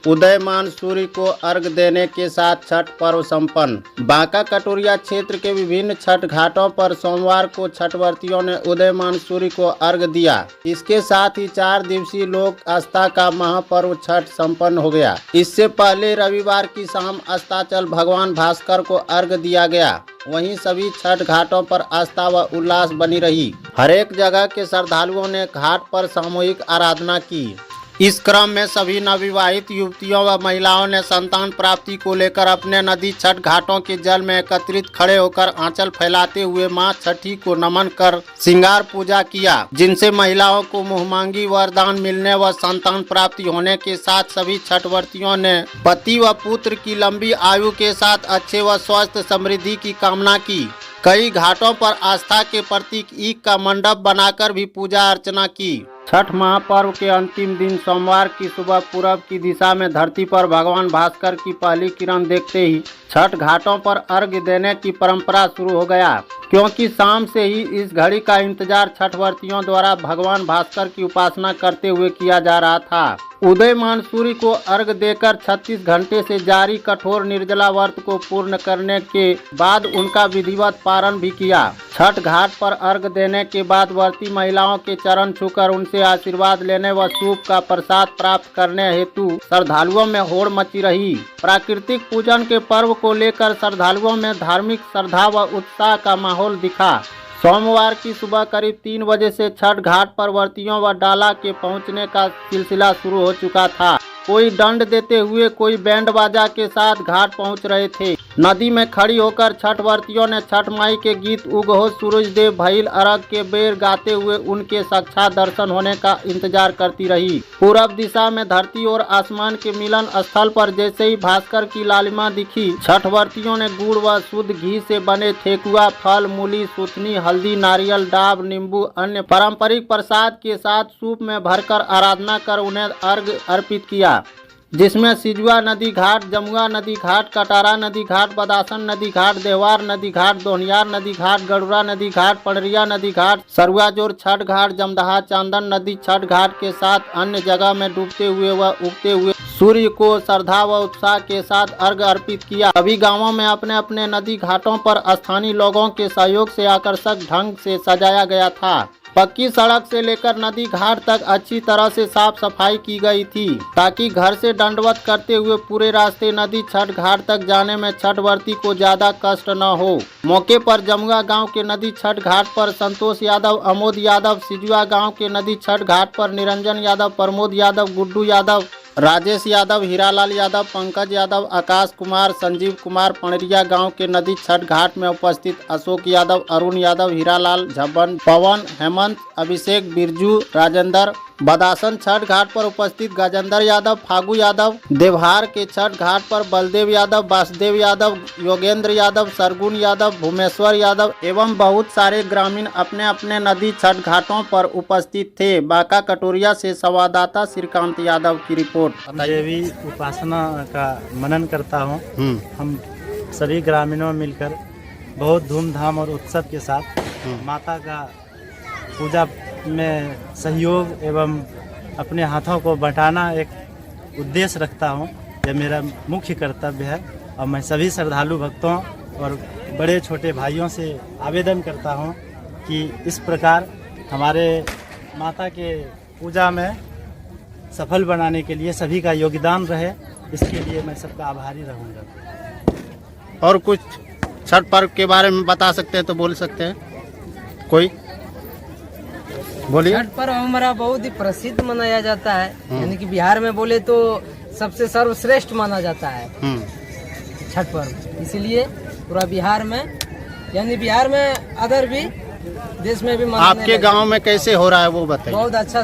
उदयमान सूर्य को अर्घ देने के साथ छठ पर्व संपन्न। बांका कटोरिया क्षेत्र के विभिन्न छठ घाटों पर सोमवार को छठव्रतियों ने उदयमान सूर्य को अर्घ दिया। इसके साथ ही 4 दिवसीय लोक आस्था का महापर्व छठ संपन्न हो गया। इससे पहले रविवार की शाम अस्ताचल भगवान भास्कर को अर्घ दिया गया। वहीं सभी छठ घाटों पर आस्था व उल्लास बनी रही। हरेक जगह के श्रद्धालुओं ने घाट पर सामूहिक आराधना की। इस क्रम में सभी नवविवाहित युवतियों व महिलाओं ने संतान प्राप्ति को लेकर अपने नदी छठ घाटों के जल में एकत्रित खड़े होकर आंचल फैलाते हुए मां छठी को नमन कर श्रृंगार पूजा किया, जिनसे महिलाओं को मुहमांगी वरदान मिलने व संतान प्राप्ति होने के साथ सभी छठव्रतियों ने पति व पुत्र की लंबी आयु के साथ अच्छे व स्वस्थ समृद्धि की कामना की। कई घाटों पर आस्था के प्रतीक ईख का मंडप बनाकर भी पूजा अर्चना की। छठ महापर्व के अंतिम दिन सोमवार की सुबह पूरब की दिशा में धरती पर भगवान भास्कर की पहली किरण देखते ही छठ घाटों पर अर्घ्य देने की परंपरा शुरू हो गया, क्योंकि शाम से ही इस घड़ी का इंतजार छठव्रतियों द्वारा भगवान भास्कर की उपासना करते हुए किया जा रहा था। उदयमान सूर्य को अर्घ्य देकर 36 घंटे से जारी कठोर निर्जला व्रत को पूर्ण करने के बाद उनका विधिवत पारण भी किया। छठ घाट पर अर्घ्य देने के बाद व्रती महिलाओं के चरण छूकर उनसे आशीर्वाद लेने व सूप का प्रसाद प्राप्त करने हेतु श्रद्धालुओं में होड़ मची रही। प्राकृतिक पूजन के पर्व को लेकर श्रद्धालुओं में धार्मिक श्रद्धा व उत्साह का माहौल दिखा। सोमवार की सुबह करीब 3 बजे से छठ घाट पर व्रतियों व डाला के पहुंचने का सिलसिला शुरू हो चुका था। कोई दंड देते हुए, कोई बैंड बाजा के साथ घाट पहुंच रहे थे। नदी में खड़ी होकर छठ व्रतियों ने छठ माई के गीत उगहो सूरज देव भइल अरग के बेर गाते हुए उनके साक्षात दर्शन होने का इंतजार करती रही। पूरब दिशा में धरती और आसमान के मिलन स्थल पर जैसे ही भास्कर की लालिमा दिखी, छठ व्रतियों ने गुड़ व शुद्ध घी से बने ठेकुआ, फल, मूली, सुथनी, हल्दी, नारियल, डाब, नींबू, अन्य पारंपरिक प्रसाद के साथ सूप में भरकर आराधना कर उन्हें अर्घ्य अर्पित किया, जिसमें सिजुआ नदी घाट, जमुआ नदी घाट, कटारा नदी घाट, बदासन नदी घाट, देवार नदी घाट, दोनियार नदी घाट, गरुड़ा नदी घाट, पड़रिया नदी घाट, सरुआजोर छठ घाट, जमदहा चांदन नदी छठ घाट के साथ अन्य जगह में डूबते हुए व उगते हुए सूर्य को श्रद्धा व उत्साह के साथ अर्घ्य अर्पित किया। सभी गांवों में अपने अपने नदी घाटों पर स्थानीय लोगों के सहयोग से आकर्षक ढंग से सजाया गया था। पक्की सड़क से लेकर नदी घाट तक अच्छी तरह से साफ सफाई की गई थी, ताकि घर से दंडवत करते हुए पूरे रास्ते नदी छठ घाट तक जाने में छठ व्रती को ज्यादा कष्ट न हो। मौके पर जमुआ गांव के नदी छठ घाट पर संतोष यादव, अमोद यादव, सिजुआ गांव के नदी छठ घाट पर निरंजन यादव, प्रमोद यादव, गुड्डू यादव, राजेश यादव, हीरालाल यादव, पंकज यादव, आकाश कुमार, संजीव कुमार, पणरिया गांव के नदी छठ घाट में उपस्थित अशोक यादव, अरुण यादव, हीरालाल, झब्बन, पवन, हेमंत, अभिषेक, बिरजू, राजेंद्र, बदासन छठ घाट पर उपस्थित गजेंद्र यादव, फागू यादव, देवहार के छठ घाट पर बलदेव यादव, वासुदेव यादव, योगेंद्र यादव, सरगुन यादव, भूमेश्वर यादव एवं बहुत सारे ग्रामीण अपने अपने नदी छठ घाटों पर उपस्थित थे। बांका कटोरिया से संवाददाता श्रीकांत यादव की रिपोर्ट। देवी उपासना का मनन करता हूँ। हम सभी ग्रामीणों मिलकर बहुत धूमधाम और उत्सव के साथ माता का पूजा में सहयोग एवं अपने हाथों को बटाना एक उद्देश्य रखता हूँ। यह मेरा मुख्य कर्तव्य है और मैं सभी श्रद्धालु भक्तों और बड़े छोटे भाइयों से आवेदन करता हूँ कि इस प्रकार हमारे माता के पूजा में सफल बनाने के लिए सभी का योगदान रहे, इसके लिए मैं सबका आभारी रहूँगा। और कुछ छठ पर्व के बारे में बता सकते हैं तो बोल सकते हैं, कोई बोलिए। छठ पर्व हमारा बहुत ही प्रसिद्ध मनाया जाता है, यानी कि बिहार में बोले तो सबसे सर्वश्रेष्ठ माना जाता है छठ पर्व। इसलिए पूरा बिहार में, यानी बिहार में अदर भी देश में भी आपके गांव में कैसे हो रहा है वो बताइए। बहुत अच्छा